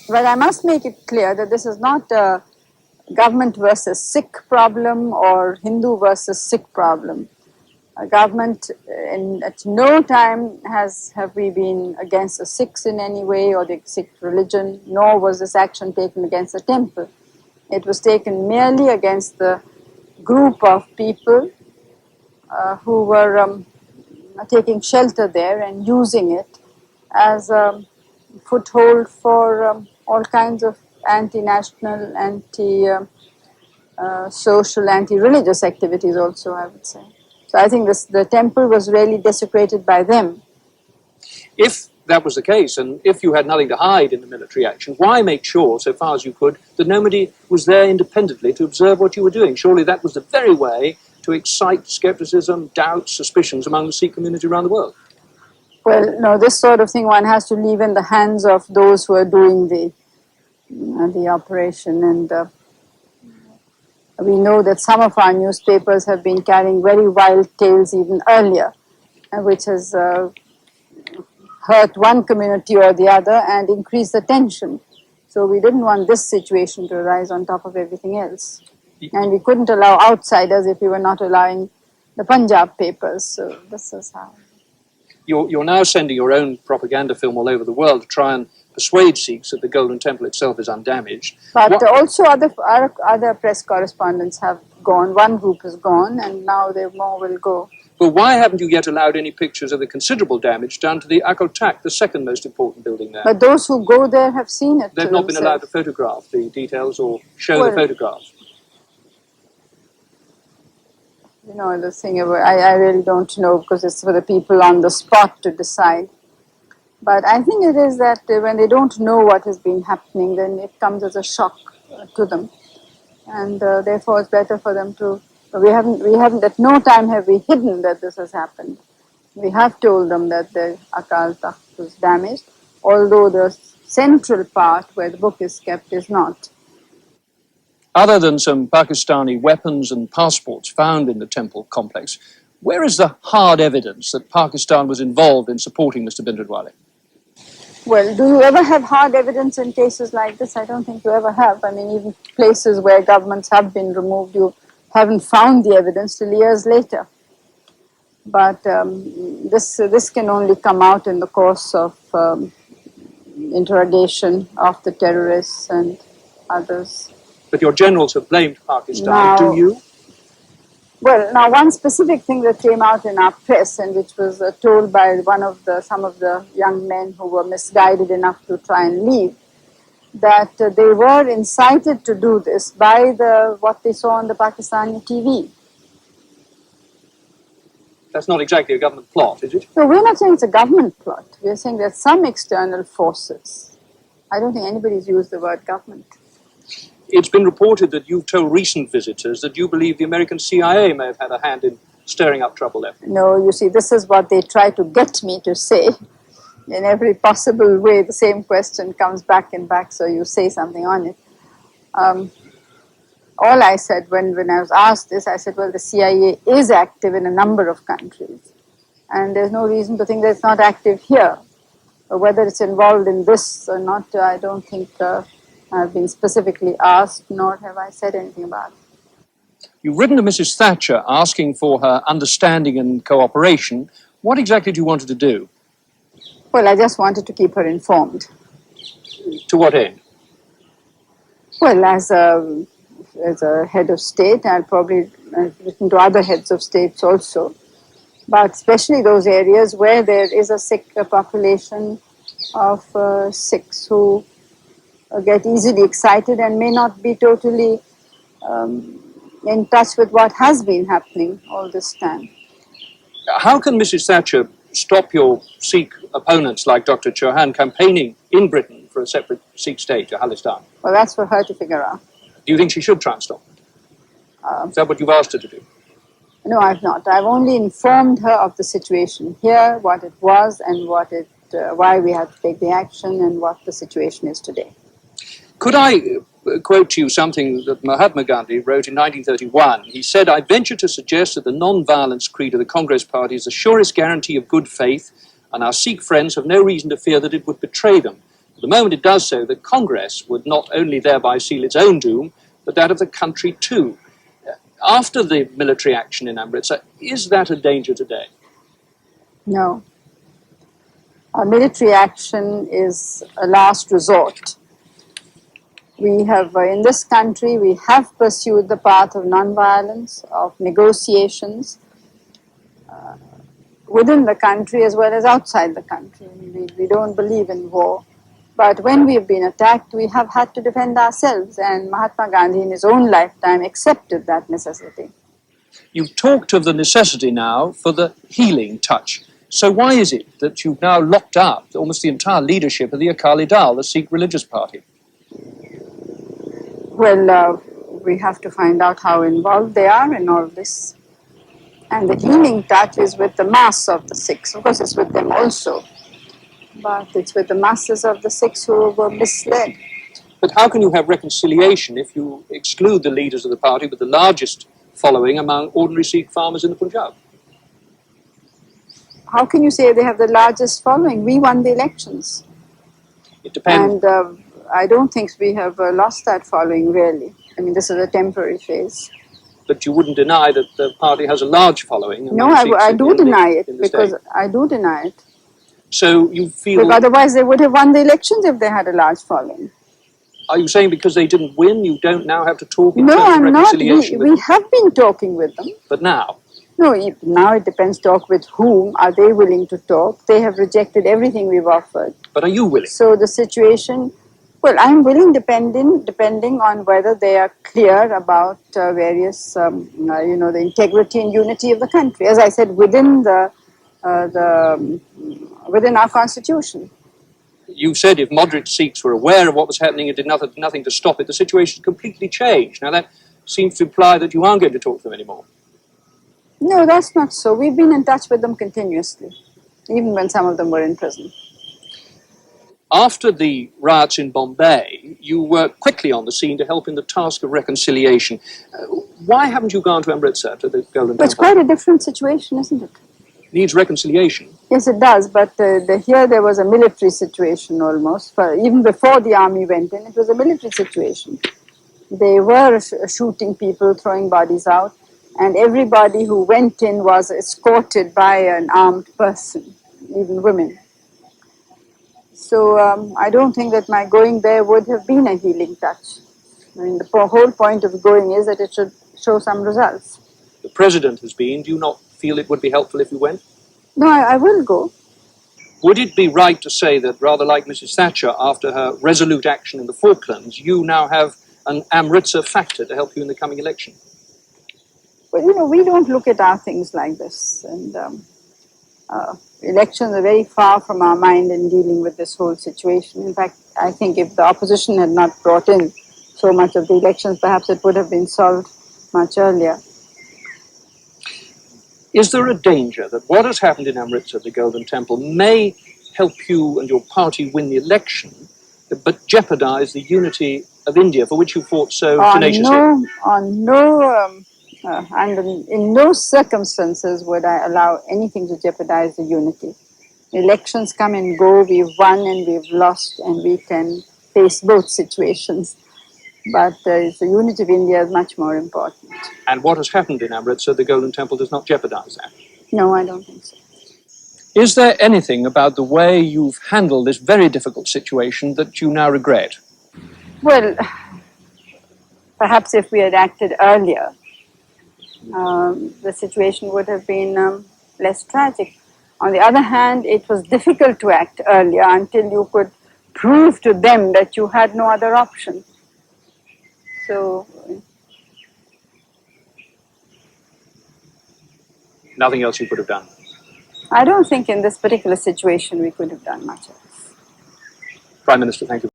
But I must make it clear that this is not a government versus Sikh problem or Hindu versus Sikh problem. A government at no time have we been against the Sikhs in any way or the Sikh religion, nor was this action taken against the temple. It was taken merely against the group of people who were taking shelter there and using it as a foothold for all kinds of anti-national, anti-social, anti-religious activities also, I would say. So I think the temple was really desecrated by them. If that was the case, and if you had nothing to hide in the military action, why make sure, so far as you could, that nobody was there independently to observe what you were doing? Surely that was the very way to excite skepticism, doubts, suspicions among the Sikh community around the world. Well, no, this sort of thing one has to leave in the hands of those who are doing the operation. And we know that some of our newspapers have been carrying very wild tales even earlier, which has hurt one community or the other and increased the tension. So we didn't want this situation to arise on top of everything else. And we couldn't allow outsiders if we were not allowing the Punjab papers. So this is how. You're now sending your own propaganda film all over the world to try and persuade Sikhs that the Golden Temple itself is undamaged. But also other press correspondents have gone. One group has gone, and now more will go. Well, why haven't you yet allowed any pictures of the considerable damage done to the Akal Takht, the second most important building there? But those who go there have seen it. They've not been allowed to photograph the details or show the photographs. You know, the thing, I really don't know, because it's for the people on the spot to decide. But I think it is that when they don't know what has been happening, then it comes as a shock to them. And therefore it's better for them to, we haven't, at no time have we hidden that this has happened. We have told them that the Akal Takht was damaged, although the central part where the book is kept is not. Other than some Pakistani weapons and passports found in the temple complex, where is the hard evidence that Pakistan was involved in supporting Mr. Bhindranwale? Well, do you ever have hard evidence in cases like this? I don't think you ever have. I mean, even places where governments have been removed, you haven't found the evidence till years later. But this can only come out in the course of interrogation of the terrorists and others. But your generals have blamed Pakistan, do you? Well, now one specific thing that came out in our press, and which was told by some of the young men who were misguided enough to try and leave, that they were incited to do this by what they saw on the Pakistani TV. That's not exactly a government plot, is it? No, we're not saying it's a government plot. We're saying that some external forces. I don't think anybody's used the word government. It's been reported that you've told recent visitors that you believe the American CIA may have had a hand in stirring up trouble there. No, you see, this is what they try to get me to say. In every possible way, the same question comes back and back, so you say something on it. All I said when I was asked this, I said, well, the CIA is active in a number of countries, and there's no reason to think that it's not active here. But whether it's involved in this or not, I don't think I've been specifically asked, nor have I said anything about it. You've written to Mrs. Thatcher asking for her understanding and cooperation. What exactly do you want her to do? Well, I just wanted to keep her informed. To what end? Well, as a head of state, I've probably written to other heads of states also, but especially those areas where there is a Sikh population of Sikhs who get easily excited and may not be totally in touch with what has been happening all this time. How can Mrs. Thatcher stop your Sikh opponents like Dr. Chauhan campaigning in Britain for a separate Sikh state, Khalistan? Well, that's for her to figure out. Do you think she should try and stop it? Is that what you've asked her to do? No, I've not. I've only informed her of the situation here, what it was and why we had to take the action and what the situation is today. Could I quote to you something that Mahatma Gandhi wrote in 1931? He said, "I venture to suggest that the non-violence creed of the Congress Party is the surest guarantee of good faith, and our Sikh friends have no reason to fear that it would betray them. The moment it does so, the Congress would not only thereby seal its own doom, but that of the country too. After the military action in Amritsar, is that a danger today? No. Military action is a last resort. We have, in this country, we have pursued the path of nonviolence, of negotiations within the country as well as outside the country. We don't believe in war. But when we have been attacked, we have had to defend ourselves, and Mahatma Gandhi in his own lifetime accepted that necessity. You've talked of the necessity now for the healing touch. So why is it that you've now locked up almost the entire leadership of the Akali Dal, the Sikh religious party? Well, we have to find out how involved they are in all this. And the healing touch is with the mass of the Sikhs. Of course, it's with them also. But it's with the masses of the Sikhs who were misled. But how can you have reconciliation if you exclude the leaders of the party with the largest following among ordinary Sikh farmers in the Punjab? How can you say they have the largest following? We won the elections. It depends. And I don't think we have lost that following, really. I mean, this is a temporary phase. But you wouldn't deny that the party has a large following? No, I do deny it, because I do deny it. So you feel... Because otherwise they would have won the elections if they had a large following. Are you saying because they didn't win, you don't now have to talk in terms of I'm not. reconciliation? We have been talking with them. But now? No, now it depends, talk with whom. Are they willing to talk? They have rejected everything we've offered. But are you willing? So the situation, well, I'm willing depending on whether they are clear about various, the integrity and unity of the country. As I said, within within our constitution. You said if moderate Sikhs were aware of what was happening and did nothing to stop it, the situation completely changed. Now that seems to imply that you aren't going to talk to them anymore. No, that's not so. We've been in touch with them continuously, even when some of them were in prison. After the riots in Bombay, you worked quickly on the scene to help in the task of reconciliation. Why haven't you gone to Amritsar, to the Golden Temple? It's quite a different situation, isn't it? Needs reconciliation. Yes, it does, but here there was a military situation almost. Even before the army went in, it was a military situation. They were shooting people, throwing bodies out, and everybody who went in was escorted by an armed person, even women. So I don't think that my going there would have been a healing touch. I mean, the whole point of going is that it should show some results. The President has been. Do you not feel it would be helpful if you went? No, I will go. Would it be right to say that, rather like Mrs. Thatcher, after her resolute action in the Falklands, you now have an Amritsar factor to help you in the coming election? Well, we don't look at our things like this. And elections are very far from our mind in dealing with this whole situation. In fact, I think if the opposition had not brought in so much of the elections, perhaps it would have been solved much earlier. Is there a danger that what has happened in Amritsar, the Golden Temple, may help you and your party win the election, but jeopardize the unity of India, for which you fought so tenaciously? In no circumstances would I allow anything to jeopardize the unity. Elections come and go, we've won and we've lost, and we can face both situations. But the unity of India is much more important. And what has happened in Amritsar, the Golden Temple, does not jeopardize that? No, I don't think so. Is there anything about the way you've handled this very difficult situation that you now regret? Well, perhaps if we had acted earlier, the situation would have been less tragic. On the other hand, it was difficult to act earlier until you could prove to them that you had no other option. So, nothing else you could have done? I don't think in this particular situation we could have done much else. Prime Minister, thank you.